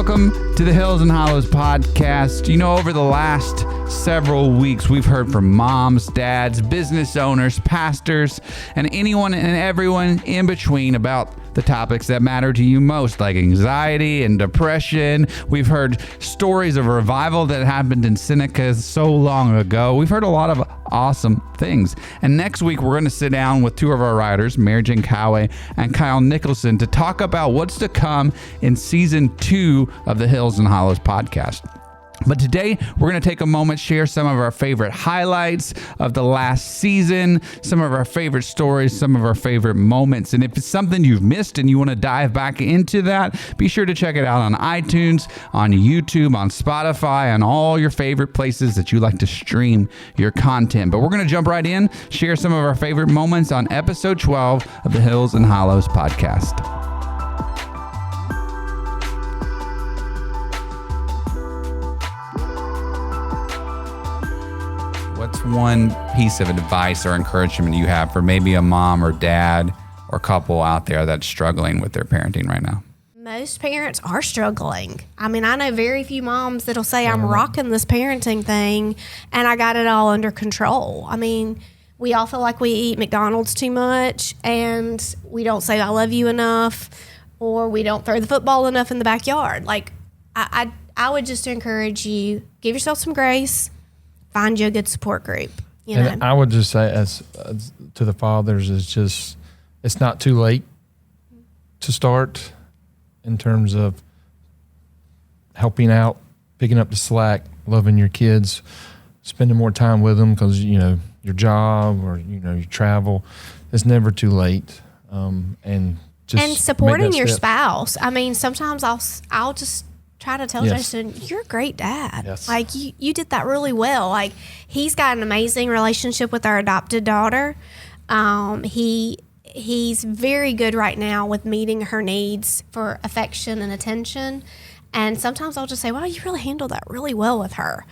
Welcome to the Hills and Hollows podcast. You know, over the last several weeks, we've heard from moms, dads, business owners, pastors, and anyone and everyone in between about the topics that matter to you most, like anxiety and depression. We've heard stories of revival that happened in Seneca so long ago. We've heard a lot of awesome things. And next week, we're going to sit down with two of our writers, Mary Jane Coway and Kyle Nicholson, to talk about what's to come in season 2 of the Hills and Hollows podcast. But today, we're going to take a moment, share some of our favorite highlights of the last season, some of our favorite stories, some of our favorite moments. And if it's something you've missed and you want to dive back into that, be sure to check it out on iTunes, on YouTube, on Spotify, on all your favorite places that you like to stream your content. But we're going to jump right in, share some of our favorite moments on episode 12 of the Hills and Hollows podcast. What's one piece of advice or encouragement you have for maybe a mom or dad or couple out there that's struggling with their parenting right now? Most parents are struggling. I mean, I know very few moms that'll say, I'm rocking this parenting thing and I got it all under control. I mean, we all feel like we eat McDonald's too much and we don't say I love you enough, or we don't throw the football enough in the backyard. Like, I would just encourage you, give yourself some grace. Find you a good support group. And I would just say, as to the fathers, is just, it's not too late to start in terms of helping out, picking up the slack, loving your kids, spending more time with them because, you know, your job or, you know, you travel. It's never too late. And supporting your spouse. I mean, sometimes I'll just try to tell Jason, you're a great dad. Yes. Like, you did that really well. Like, he's got an amazing relationship with our adopted daughter. He's very good right now with meeting her needs for affection and attention. And sometimes I'll just say, wow, you really handled that really well with her.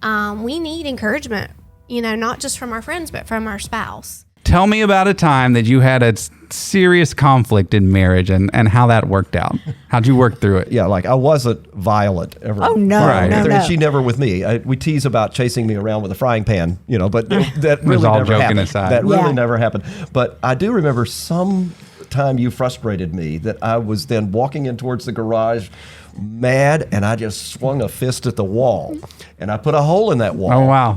We need encouragement, you know, not just from our friends, but from our spouse. Tell me about a time that you had a serious conflict in marriage and how that worked out. How'd you work through it? Yeah, like I wasn't violent ever. Oh, no, Right. no. She never with me. We tease about chasing me around with a frying pan, you know, but that was really all never joking happened. aside. That really never happened. But I do remember some time you frustrated me that I was then walking in towards the garage mad, and I just swung a fist at the wall, and I put a hole in that wall. Oh, wow.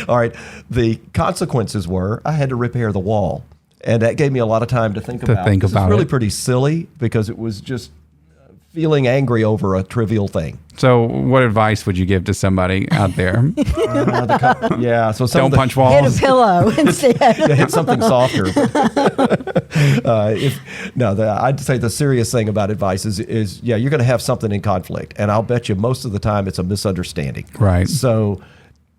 All right. The consequences were I had to repair the wall. And that gave me a lot of time to think about it. It's really pretty silly because it was just feeling angry over a trivial thing. So what advice would you give to somebody out there? So Don't punch walls. Hit a pillow instead. hit something softer. I'd say the serious thing about advice is you're going to have something in conflict. And I'll bet you most of the time it's a misunderstanding. Right. So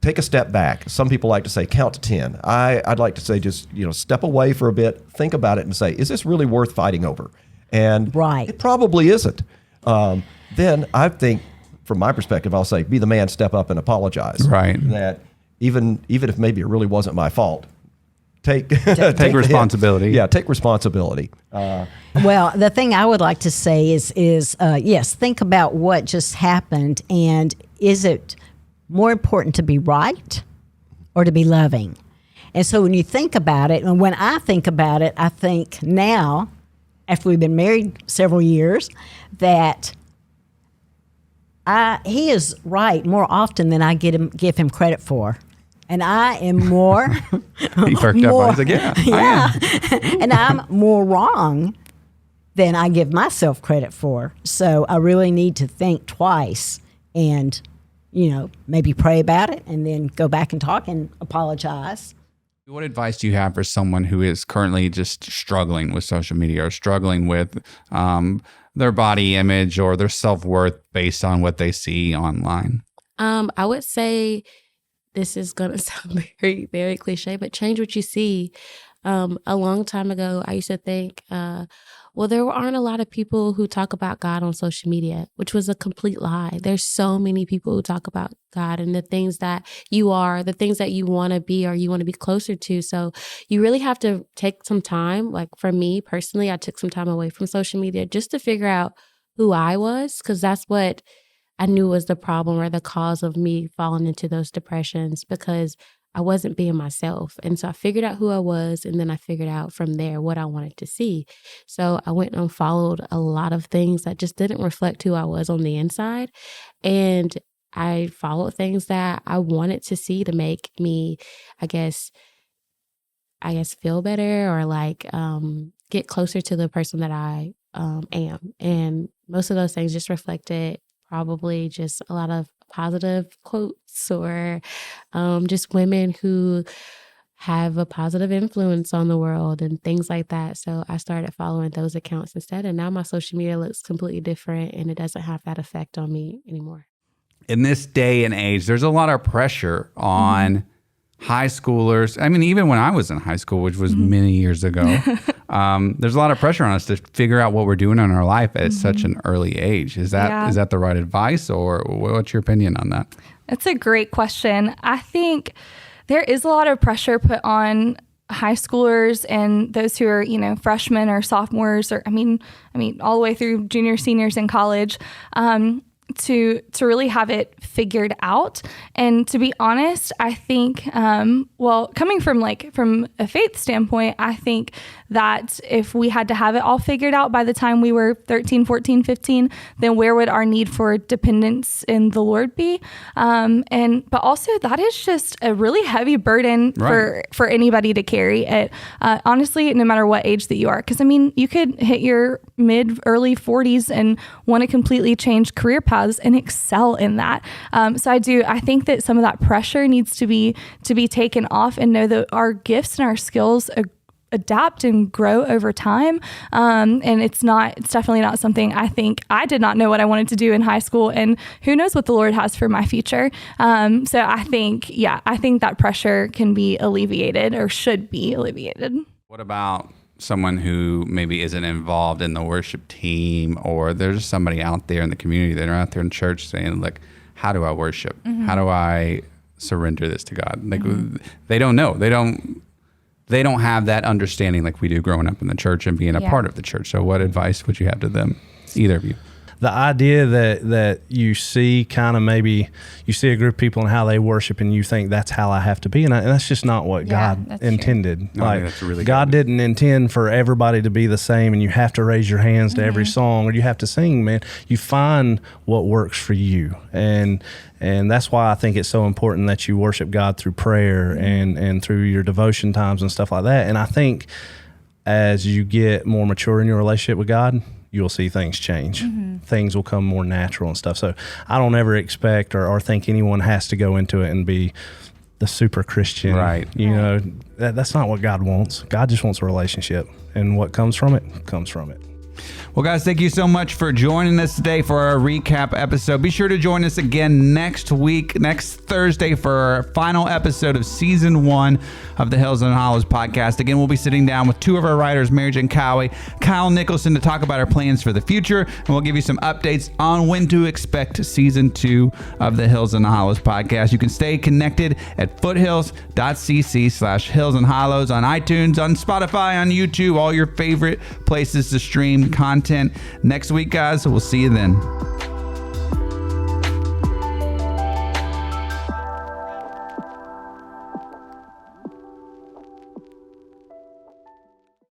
take a step back. Some people like to say count to 10. I'd like to say just, step away for a bit, think about it and say, is this really worth fighting over? And it probably isn't. Then I think, from my perspective, I'll say, be the man, step up and apologize. Right. That even if maybe it really wasn't my fault, take responsibility. Yeah, take responsibility. Well, the thing I would like to say is yes, think about what just happened, and is it more important to be right or to be loving? And so when you think about it, and when I think about it, I think now, after we've been married several years, that he is right more often than I give him credit for. And I am more... He perked up. I was like, I am. And I'm more wrong than I give myself credit for. So I really need to think twice and, maybe pray about it and then go back and talk and apologize. What advice do you have for someone who is currently just struggling with social media or struggling with their body image or their self-worth based on what they see online? I would say, this is going to sound very, very cliche, but change what you see. A long time ago, I used to think, there aren't a lot of people who talk about God on social media, which was a complete lie. There's so many people who talk about God and the things that you are, the things that you want to be or you want to be closer to. So you really have to take some time. Like for me personally, I took some time away from social media just to figure out who I was, because that's what I knew was the problem or the cause of me falling into those depressions, because I wasn't being myself. And so I figured out who I was, and then I figured out from there what I wanted to see. So I went and followed a lot of things that just didn't reflect who I was on the inside. And I followed things that I wanted to see to make me, I guess feel better, or like get closer to the person that I am. And most of those things just reflected probably just a lot of positive quotes, or just women who have a positive influence on the world and things like that. So I started following those accounts instead. And now my social media looks completely different, and it doesn't have that effect on me anymore. In this day and age, there's a lot of pressure on high schoolers. I mean, even when I was in high school, which was many years ago, there's a lot of pressure on us to figure out what we're doing in our life at such an early age. Is that the right advice, or what's your opinion on that? That's a great question. I think there is a lot of pressure put on high schoolers and those who are, freshmen or sophomores, or I mean, all the way through juniors, seniors in college, to really have it figured out. And to be honest, I think, coming from a faith standpoint, I think that if we had to have it all figured out by the time we were 13, 14, 15, then where would our need for dependence in the Lord be? But also that is just a really heavy burden for anybody to carry it. Honestly, no matter what age that you are, because you could hit your early 40s and want to completely change career paths and excel in that. So I think that some of that pressure needs to be taken off, and know that our gifts and our skills adapt and grow over time. And it's definitely not something I did not know what I wanted to do in high school, and who knows what the Lord has for my future. So I think that pressure can be alleviated, or should be alleviated. What about someone who maybe isn't involved in the worship team, or there's somebody out there in the community that are out there in church saying, like, how do I worship? How do I surrender this to God? Like, they don't know. They don't have that understanding like we do growing up in the church and being a part of the church. So what advice would you have to them, either of you? The idea that you see maybe you see a group of people and how they worship, and you think that's how I have to be. And that's just not what God intended. No, I think that's really God didn't intend for everybody to be the same, and you have to raise your hands to every song, or you have to sing, man. You find what works for you. And that's why I think it's so important that you worship God through prayer and through your devotion times and stuff like that. And I think as you get more mature in your relationship with God, you'll see things change. Things will come more natural and stuff. So I don't ever expect or think anyone has to go into it and be the super Christian. Right. That's not what God wants. God just wants a relationship. And what comes from it, comes from it. Well, guys, thank you so much for joining us today for our recap episode. Be sure to join us again next Thursday, for our final episode of season 1 of the Hills and Hollows podcast. Again, we'll be sitting down with 2 of our writers, Mary Jane Cowie, Kyle Nicholson, to talk about our plans for the future. And we'll give you some updates on when to expect season 2 of the Hills and Hollows podcast. You can stay connected at foothills.cc/Hills and Hollows on iTunes, on Spotify, on YouTube, all your favorite places to stream content. Next week, guys, we'll see you then.